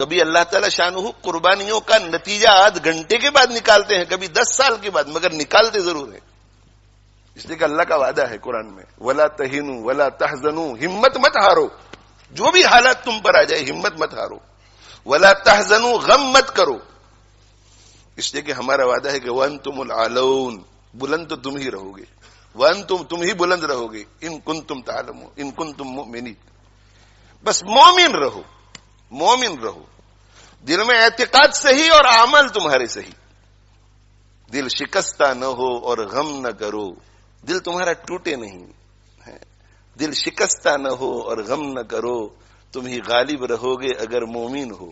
کبھی اللہ تعالی شانہ قربانیوں کا نتیجہ آدھ گھنٹے کے بعد نکالتے ہیں، کبھی 10 سال کے بعد، مگر نکالتے ضرور ہیں، اس لیے کہ اللہ کا وعدہ ہے قرآن میں، وَلَا تَهِنُوا وَلَا تَحْزَنُوا، ہمت مت ہارو، جو بھی حالات تم پر آ جائے ہمت مت ہارو، وَلَا تَحْزَنُوا، غم مت کرو، اس لیے کہ ہمارا وعدہ ہے کہ وَأَنْتُمُ الْأَعْلَوْنَ، بلند تو تم ہی رہو گے، وَأَنْتُمْ، تم ہی بلند رہو گے، إِن كُنتُمْ تَعْلَمُونَ، إِن كُنتُم مُؤْمِنِينَ، بس مومن رہو، مومن رہو، دل میں اعتقاد صحیح اور عمل تمہارے صحیح، دل شکستہ نہ ہو اور غم نہ کرو، دل تمہارا ٹوٹے نہیں، دل شکستہ نہ ہو اور غم نہ کرو، تم ہی غالب رہو گے اگر مومن ہو۔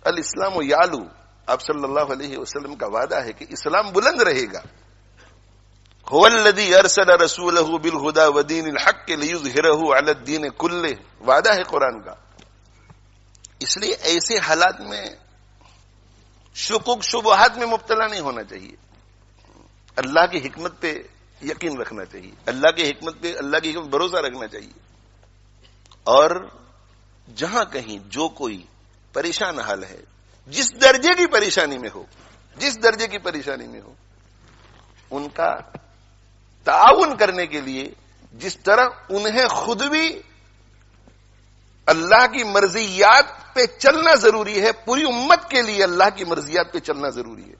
الاسلام یعلو، آپ صلی اللہ علیہ وسلم کا وعدہ ہے کہ اسلام بلند رہے گا۔ هو الذی ارسل رسولہ بالہدی ودین الحق لیظہرہ علی الدین کلہ، وعدہ ہے قرآن کا۔ اس لیے ایسے حالات میں شکوک شبہات میں مبتلا نہیں ہونا چاہیے، اللہ کی حکمت پہ یقین رکھنا چاہیے، اللہ کی حکمت پہ، اللہ کی حکمت بھروسہ رکھنا چاہیے، اور جہاں کہیں جو کوئی پریشان حال ہے، جس درجے کی پریشانی میں ہو، جس درجے کی پریشانی میں ہو، ان کا تعاون کرنے کے لیے جس طرح انہیں خود بھی اللہ کی مرضیات پہ چلنا ضروری ہے، پوری امت کے لیے اللہ کی مرضیات پہ چلنا ضروری ہے۔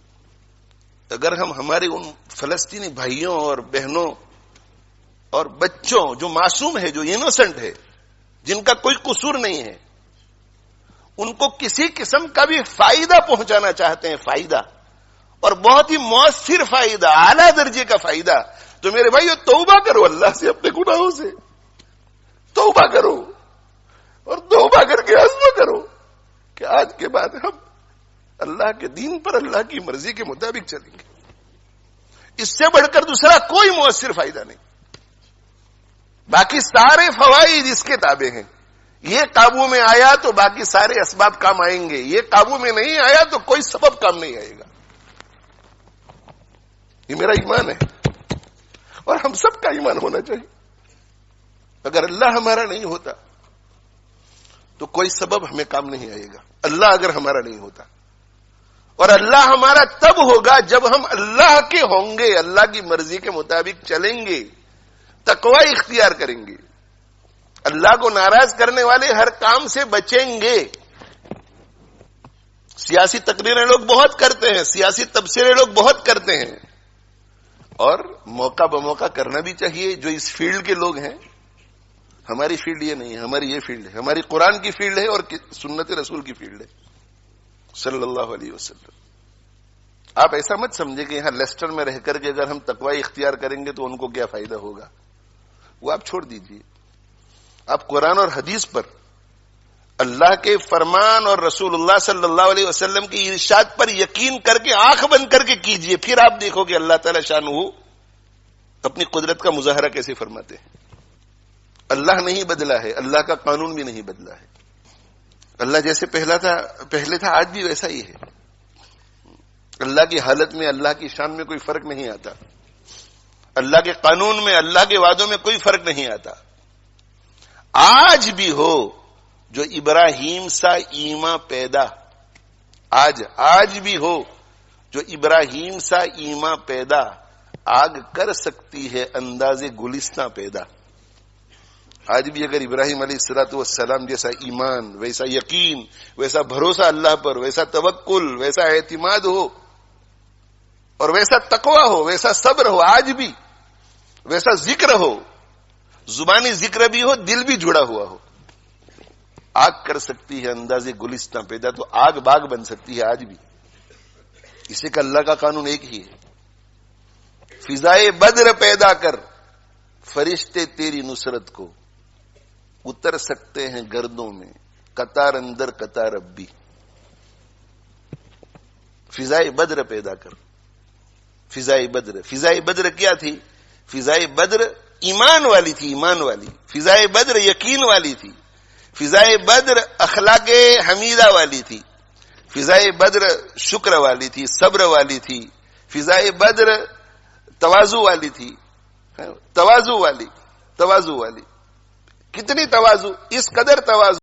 اگر ہم ہمارے ان فلسطینی بھائیوں اور بہنوں اور بچوں جو معصوم ہے، جو انوسنٹ ہے، جن کا کوئی قصور نہیں ہے، ان کو کسی قسم کا بھی فائدہ پہنچانا چاہتے ہیں، فائدہ، اور بہت ہی مؤثر فائدہ، اعلیٰ درجے کا فائدہ، تو میرے بھائیو توبہ کرو اللہ سے، اپنے گناہوں سے توبہ کرو، اور توبہ کر کے عزم کرو کہ آج کے بعد ہم اللہ کے دین پر، اللہ کی مرضی کے مطابق چلیں گے۔ اس سے بڑھ کر دوسرا کوئی مؤثر فائدہ نہیں۔ باقی سارے فوائد اس کے تابع ہیں، یہ قابو میں آیا تو باقی سارے اسباب کام آئیں گے، یہ قابو میں نہیں آیا تو کوئی سبب کام نہیں آئے گا۔ یہ میرا ایمان ہے، اور ہم سب کا ایمان ہونا چاہیے۔ اگر اللہ ہمارا نہیں ہوتا تو کوئی سبب ہمیں کام نہیں آئے گا، اللہ اگر ہمارا نہیں ہوتا، اور اللہ ہمارا تب ہوگا جب ہم اللہ کے ہوں گے، اللہ کی مرضی کے مطابق چلیں گے، تقوی اختیار کریں گے، اللہ کو ناراض کرنے والے ہر کام سے بچیں گے۔ سیاسی تقریریں لوگ بہت کرتے ہیں، سیاسی تبصرے لوگ بہت کرتے ہیں، اور موقع بموقع کرنا بھی چاہیے۔ جو اس فیلڈ کے لوگ ہیں، ہماری فیلڈ یہ نہیں ہے، ہماری یہ فیلڈ ہے، ہماری قرآن کی فیلڈ ہے اور سنت رسول کی فیلڈ ہے صلی اللہ علیہ وسلم۔ آپ ایسا مت سمجھے کہ یہاں لیسٹر میں رہ کر کے اگر ہم تقوی اختیار کریں گے تو ان کو کیا فائدہ ہوگا، وہ آپ چھوڑ دیجئے۔ آپ قرآن اور حدیث پر، اللہ کے فرمان اور رسول اللہ صلی اللہ علیہ وسلم کی ارشاد پر یقین کر کے آنکھ بند کر کے کیجئے، پھر آپ دیکھو کہ اللہ تعالی شانہ اپنی قدرت کا مظاہرہ کیسے فرماتے ہیں۔ اللہ نہیں بدلا ہے، اللہ کا قانون بھی نہیں بدلا ہے، اللہ جیسے پہلے تھا آج بھی ویسا ہی ہے۔ اللہ کی حالت میں، اللہ کی شان میں کوئی فرق نہیں آتا، اللہ کے قانون میں، اللہ کے وعدوں میں کوئی فرق نہیں آتا۔ آج بھی ہو جو ابراہیم سا ایمان پیدا، آج بھی ہو جو ابراہیم سا ایمان پیدا، آگ کر سکتی ہے انداز گلستاں پیدا۔ آج بھی اگر ابراہیم علیہ الصلوۃ والسلام جیسا ایمان، ویسا یقین، ویسا بھروسہ اللہ پر، ویسا توکل، ویسا اعتماد ہو، اور ویسا تقوی ہو، ویسا صبر ہو، آج بھی ویسا ذکر ہو، زبانی ذکر بھی ہو، دل بھی جڑا ہوا ہو، آگ کر سکتی ہے انداز گلستاں پیدا، تو آگ باغ بن سکتی ہے آج بھی۔ اسے کہ اللہ کا قانون ایک ہی ہے۔ فضائے بدر پیدا کر، فرشتے تیری نصرت کو اتر سکتے ہیں گردوں میں، قطار اندر قطار اب بھی۔ فضائے بدر پیدا کر، فضائے بدر کیا تھی؟ فضائے بدر ایمان والی تھی، ایمان والی۔ فضائے بدر یقین والی تھی، فضائے بدر اخلاق حمیدہ والی تھی، فضائے بدر شکر والی تھی، صبر والی تھی، فضائے بدر تواضع والی تھی، تواضع والی، کتنی تواضع، اس قدر تواضع